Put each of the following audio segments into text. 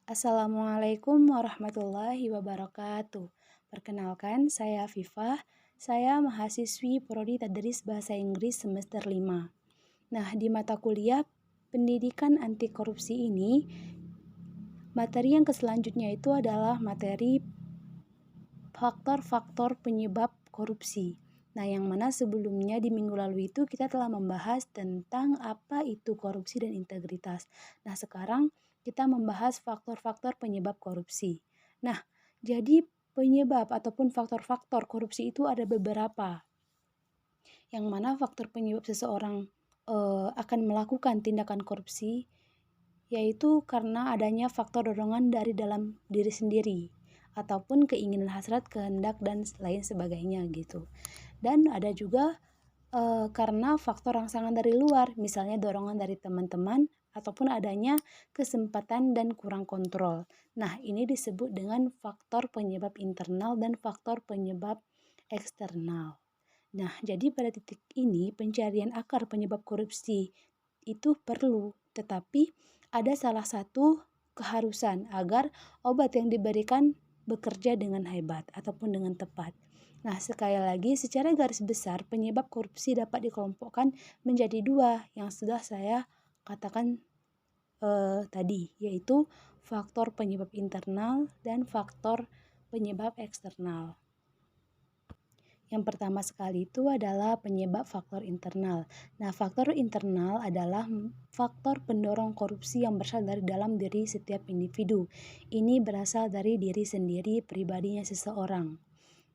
Assalamualaikum warahmatullahi wabarakatuh. Perkenalkan, saya Fifah. Saya mahasiswi Prodi Tadris Bahasa Inggris semester 5. Nah, di mata kuliah Pendidikan Anti Korupsi ini, materi yang selanjutnya itu adalah materi faktor-faktor penyebab korupsi. Nah, yang mana sebelumnya di minggu lalu itu kita telah membahas tentang apa itu korupsi dan integritas. Nah, sekarang kita membahas faktor-faktor penyebab korupsi. Nah, jadi penyebab ataupun faktor-faktor korupsi itu ada beberapa. Yang mana faktor penyebab seseorang akan melakukan tindakan korupsi yaitu karena adanya faktor dorongan dari dalam diri sendiri ataupun keinginan hasrat, kehendak dan lain sebagainya gitu. Dan ada juga karena faktor rangsangan dari luar, misalnya dorongan dari teman-teman ataupun adanya kesempatan dan kurang kontrol. Nah, ini disebut dengan faktor penyebab internal dan faktor penyebab eksternal. Nah, jadi pada titik ini pencarian akar penyebab korupsi itu perlu, tetapi ada salah satu keharusan agar obat yang diberikan bekerja dengan hebat ataupun dengan tepat. Nah, sekali lagi secara garis besar penyebab korupsi dapat dikelompokkan menjadi dua yang sudah saya katakan tadi, yaitu faktor penyebab internal dan faktor penyebab eksternal. Yang pertama sekali itu adalah penyebab faktor internal. Nah, faktor internal adalah faktor pendorong korupsi yang berasal dari dalam diri setiap individu. Ini berasal dari diri sendiri, pribadinya seseorang.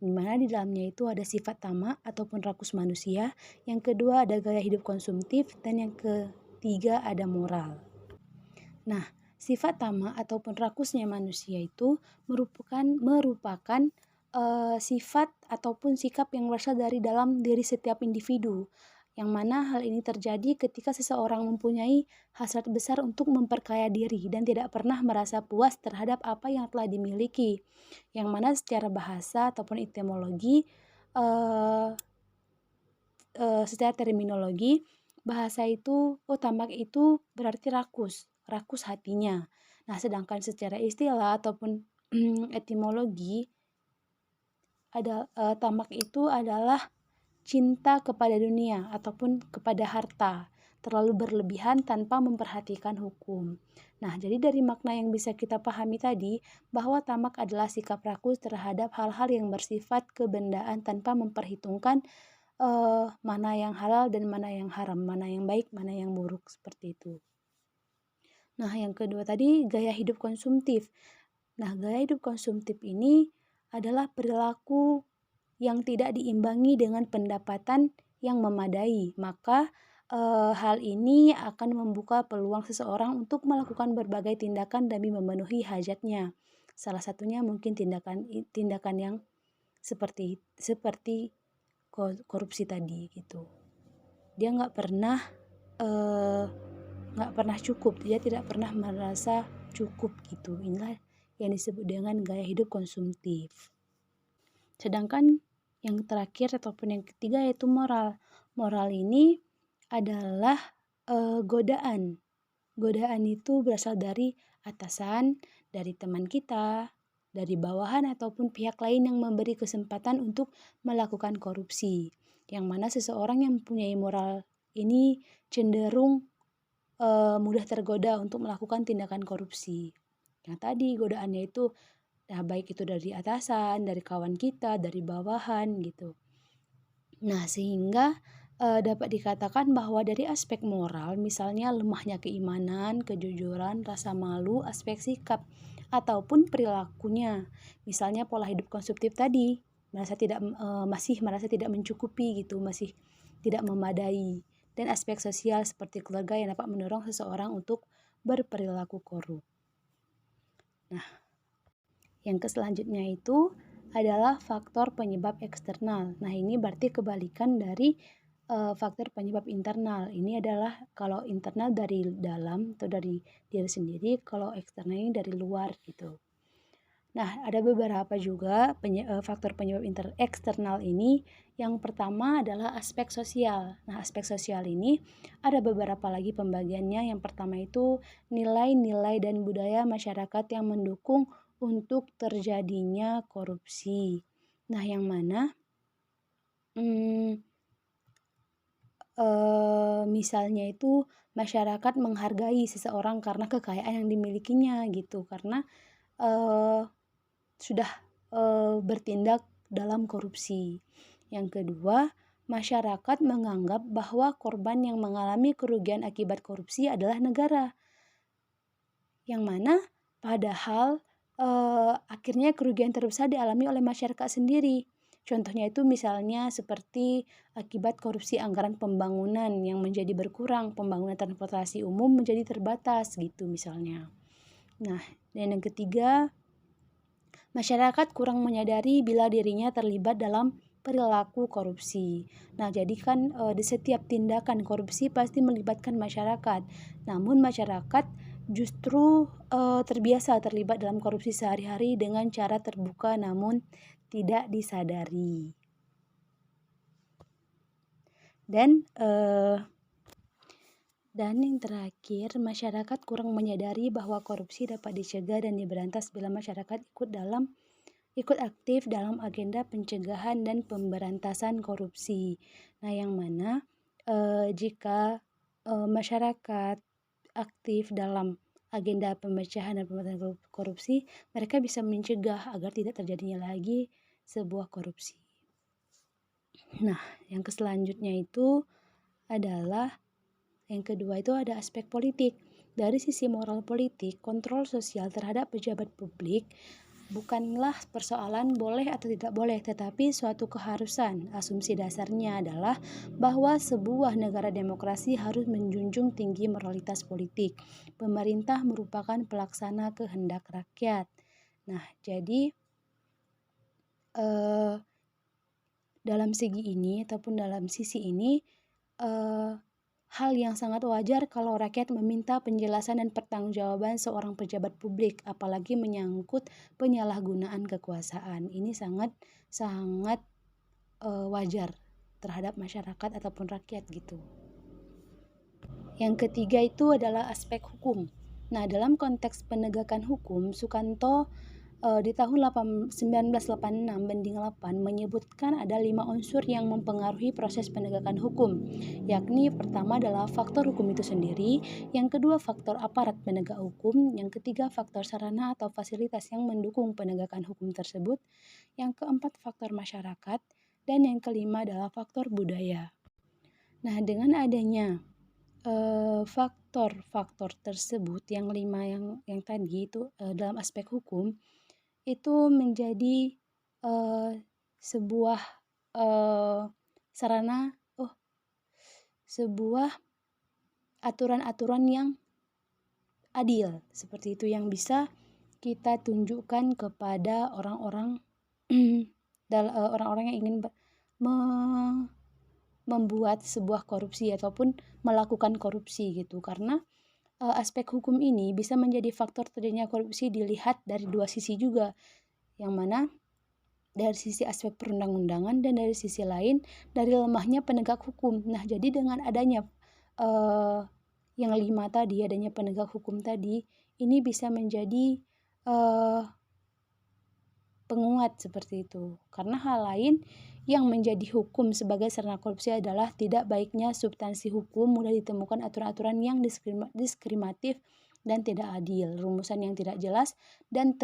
Di mana di dalamnya itu ada sifat tamak ataupun rakus manusia, yang kedua ada gaya hidup konsumtif, dan yang ketiga ada moral. Nah, sifat tamak ataupun rakusnya manusia itu merupakan sifat ataupun sikap yang berasal dari dalam diri setiap individu, yang mana hal ini terjadi ketika seseorang mempunyai hasrat besar untuk memperkaya diri dan tidak pernah merasa puas terhadap apa yang telah dimiliki, yang mana secara bahasa ataupun etimologi, secara terminologi bahasa itu, tamak itu berarti rakus hatinya. Nah, sedangkan secara istilah ataupun etimologi tamak itu adalah cinta kepada dunia ataupun kepada harta, terlalu berlebihan tanpa memperhatikan hukum. Nah, jadi dari makna yang bisa kita pahami tadi, bahwa tamak adalah sikap rakus terhadap hal-hal yang bersifat kebendaan tanpa memperhitungkan mana yang halal dan mana yang haram, mana yang baik, mana yang buruk, seperti itu. Nah, yang kedua tadi gaya hidup konsumtif. Nah, gaya hidup konsumtif ini adalah perilaku yang tidak diimbangi dengan pendapatan yang memadai. Maka hal ini akan membuka peluang seseorang untuk melakukan berbagai tindakan demi memenuhi hajatnya. Salah satunya mungkin tindakan yang seperti korupsi tadi gitu. Dia nggak pernah cukup, dia tidak pernah merasa cukup gitu. Inilah yang disebut dengan gaya hidup konsumtif. Sedangkan yang terakhir ataupun yang ketiga yaitu moral. Moral ini adalah godaan. Godaan itu berasal dari atasan, dari teman kita, dari bawahan ataupun pihak lain yang memberi kesempatan untuk melakukan korupsi. Yang mana seseorang yang mempunyai moral ini cenderung mudah tergoda untuk melakukan tindakan korupsi. Yang tadi godaannya itu baik itu dari atasan, dari kawan kita, dari bawahan gitu. Nah, sehingga dapat dikatakan bahwa dari aspek moral, misalnya lemahnya keimanan, kejujuran, rasa malu, aspek sikap, ataupun perilakunya. Misalnya pola hidup konsumtif tadi, masih merasa tidak mencukupi gitu, masih tidak memadai. Dan aspek sosial seperti keluarga yang dapat mendorong seseorang untuk berperilaku korup. Nah, yang selanjutnya itu adalah faktor penyebab eksternal. Nah, ini berarti kebalikan dari faktor penyebab internal. Ini adalah kalau internal dari dalam atau dari diri sendiri, kalau eksternal ini dari luar gitu. Nah, ada beberapa juga faktor penyebab eksternal ini. Yang pertama adalah aspek sosial. Nah, aspek sosial ini ada beberapa lagi pembagiannya. Yang pertama itu nilai-nilai dan budaya masyarakat yang mendukung untuk terjadinya korupsi. Nah, yang mana hmm, misalnya itu masyarakat menghargai seseorang karena kekayaan yang dimilikinya gitu, karena eee, sudah bertindak dalam korupsi. Yang kedua, masyarakat menganggap bahwa korban yang mengalami kerugian akibat korupsi adalah negara, yang mana padahal akhirnya kerugian terbesar dialami oleh masyarakat sendiri. Contohnya itu misalnya seperti akibat korupsi anggaran pembangunan yang menjadi berkurang, pembangunan transportasi umum menjadi terbatas gitu misalnya. Nah, dan yang ketiga, masyarakat kurang menyadari bila dirinya terlibat dalam perilaku korupsi. Nah, jadi kan di setiap tindakan korupsi pasti melibatkan masyarakat. Namun masyarakat justru terbiasa terlibat dalam korupsi sehari-hari dengan cara terbuka namun tidak disadari. Dan yang terakhir, masyarakat kurang menyadari bahwa korupsi dapat dicegah dan diberantas bila masyarakat ikut aktif dalam agenda pencegahan dan pemberantasan korupsi. Nah, yang mana jika masyarakat aktif dalam agenda pemecahan dan pemberantasan korupsi, mereka bisa mencegah agar tidak terjadinya lagi sebuah korupsi. Nah, yang selanjutnya itu adalah yang kedua itu ada aspek politik. Dari sisi moral politik, kontrol sosial terhadap pejabat publik bukanlah persoalan boleh atau tidak boleh, tetapi suatu keharusan. Asumsi dasarnya adalah bahwa sebuah negara demokrasi harus menjunjung tinggi moralitas politik. Pemerintah merupakan pelaksana kehendak rakyat. Nah, jadi dalam segi ini ataupun dalam sisi ini eh, hal yang sangat wajar kalau rakyat meminta penjelasan dan pertanggungjawaban seorang pejabat publik, apalagi menyangkut penyalahgunaan kekuasaan. Ini sangat wajar terhadap masyarakat ataupun rakyat gitu. Yang ketiga itu adalah aspek hukum. Nah, dalam konteks penegakan hukum, Sukanto di tahun 1986 banding 8 menyebutkan ada 5 unsur yang mempengaruhi proses penegakan hukum, yakni pertama adalah faktor hukum itu sendiri, yang kedua faktor aparat penegak hukum, yang ketiga faktor sarana atau fasilitas yang mendukung penegakan hukum tersebut, yang keempat faktor masyarakat, dan yang kelima adalah faktor budaya. Nah, dengan adanya faktor-faktor tersebut yang 5 yang tadi itu dalam aspek hukum itu menjadi sebuah sarana sebuah aturan-aturan yang adil, seperti itu yang bisa kita tunjukkan kepada orang-orang orang-orang yang ingin membuat sebuah korupsi ataupun melakukan korupsi gitu, karena aspek hukum ini bisa menjadi faktor terjadinya korupsi dilihat dari dua sisi juga, yang mana dari sisi aspek perundang-undangan dan dari sisi lain dari lemahnya penegak hukum. Nah, jadi dengan adanya yang 5 tadi, adanya penegak hukum tadi, ini bisa menjadi penguat seperti itu. Karena hal lain yang menjadi hukum sebagai sarana korupsi adalah tidak baiknya substansi hukum, mudah ditemukan aturan-aturan yang diskriminatif dan tidak adil, rumusan yang tidak jelas dan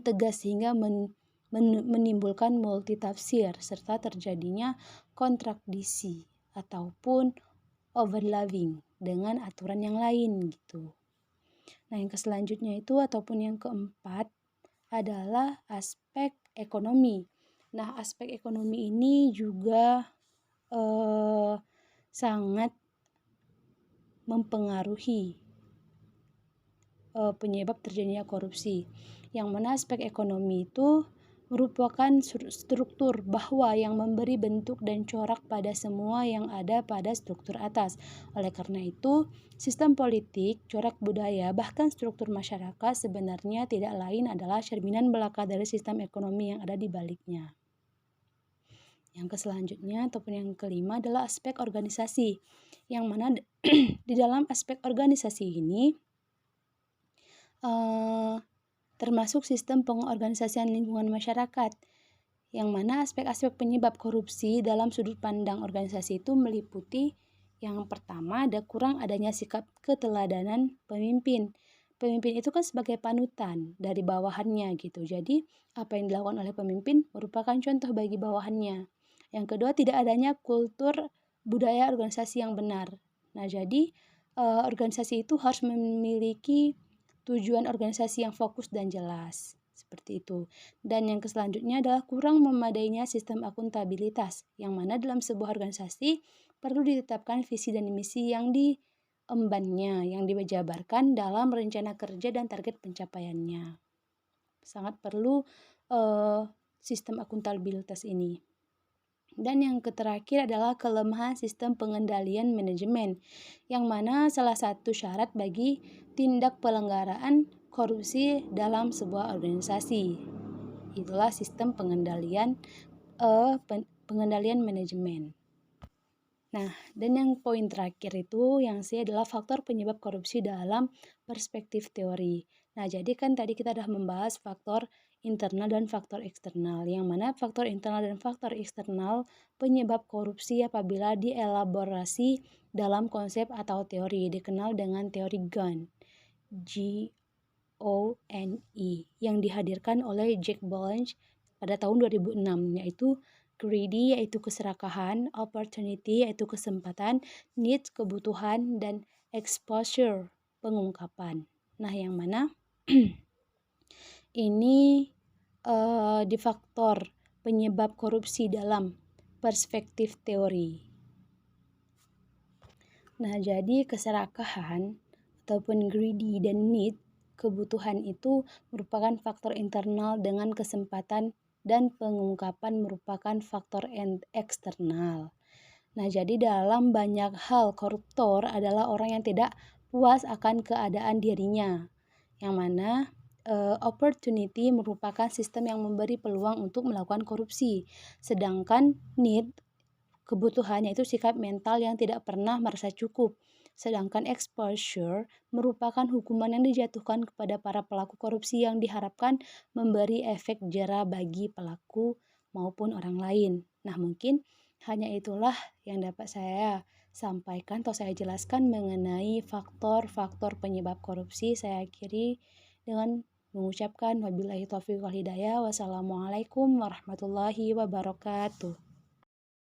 tegas sehingga menimbulkan multitafsir serta terjadinya kontradiksi ataupun overlapping dengan aturan yang lain gitu. Nah, yang selanjutnya itu ataupun yang keempat adalah aspek ekonomi. Nah, aspek ekonomi ini juga sangat mempengaruhi penyebab terjadinya korupsi. Yang mana aspek ekonomi itu merupakan struktur bahwa yang memberi bentuk dan corak pada semua yang ada pada struktur atas. Oleh karena itu, sistem politik, corak budaya, bahkan struktur masyarakat sebenarnya tidak lain adalah cerminan belaka dari sistem ekonomi yang ada di baliknya. Yang selanjutnya ataupun yang kelima adalah aspek organisasi, yang mana di dalam aspek organisasi ini termasuk sistem pengorganisasian lingkungan masyarakat, yang mana aspek-aspek penyebab korupsi dalam sudut pandang organisasi itu meliputi yang pertama ada kurang adanya sikap keteladanan pemimpin. Pemimpin itu kan sebagai panutan dari bawahannya gitu. Jadi apa yang dilakukan oleh pemimpin merupakan contoh bagi bawahannya. Yang kedua tidak adanya kultur budaya organisasi yang benar. Nah jadi organisasi itu harus memiliki tujuan organisasi yang fokus dan jelas. Seperti itu. Dan yang selanjutnya adalah kurang memadainya sistem akuntabilitas, yang mana dalam sebuah organisasi perlu ditetapkan visi dan misi yang diembannya, yang dijabarkan dalam rencana kerja dan target pencapaiannya. Sangat perlu sistem akuntabilitas ini. Dan yang terakhir adalah kelemahan sistem pengendalian manajemen, yang mana salah satu syarat bagi tindak pelanggaran korupsi dalam sebuah organisasi. Itulah sistem pengendalian manajemen. Nah, dan yang poin terakhir itu yang C adalah faktor penyebab korupsi dalam perspektif teori. Nah, jadi kan tadi kita sudah membahas faktor internal dan faktor eksternal, yang mana faktor internal dan faktor eksternal penyebab korupsi apabila dielaborasi dalam konsep atau teori dikenal dengan teori GONE, G-O-N-E, yang dihadirkan oleh Jack Balance pada tahun 2006, yaitu greedy yaitu keserakahan, opportunity yaitu kesempatan, needs kebutuhan, dan exposure pengungkapan. Nah, yang mana ini di faktor penyebab korupsi dalam perspektif teori. Nah, jadi keserakahan ataupun greedy dan need kebutuhan itu merupakan faktor internal dengan kesempatan dan pengungkapan merupakan faktor eksternal. Nah, jadi dalam banyak hal koruptor adalah orang yang tidak puas akan keadaan dirinya, yang mana opportunity merupakan sistem yang memberi peluang untuk melakukan korupsi, sedangkan need kebutuhan yaitu sikap mental yang tidak pernah merasa cukup. Sedangkan exposure merupakan hukuman yang dijatuhkan kepada para pelaku korupsi yang diharapkan memberi efek jera bagi pelaku maupun orang lain. Nah, mungkin hanya itulah yang dapat saya sampaikan atau saya jelaskan mengenai faktor-faktor penyebab korupsi. Saya akhiri dengan mengucapkan wabillahi taufiq wal hidayah. Wassalamualaikum warahmatullahi wabarakatuh.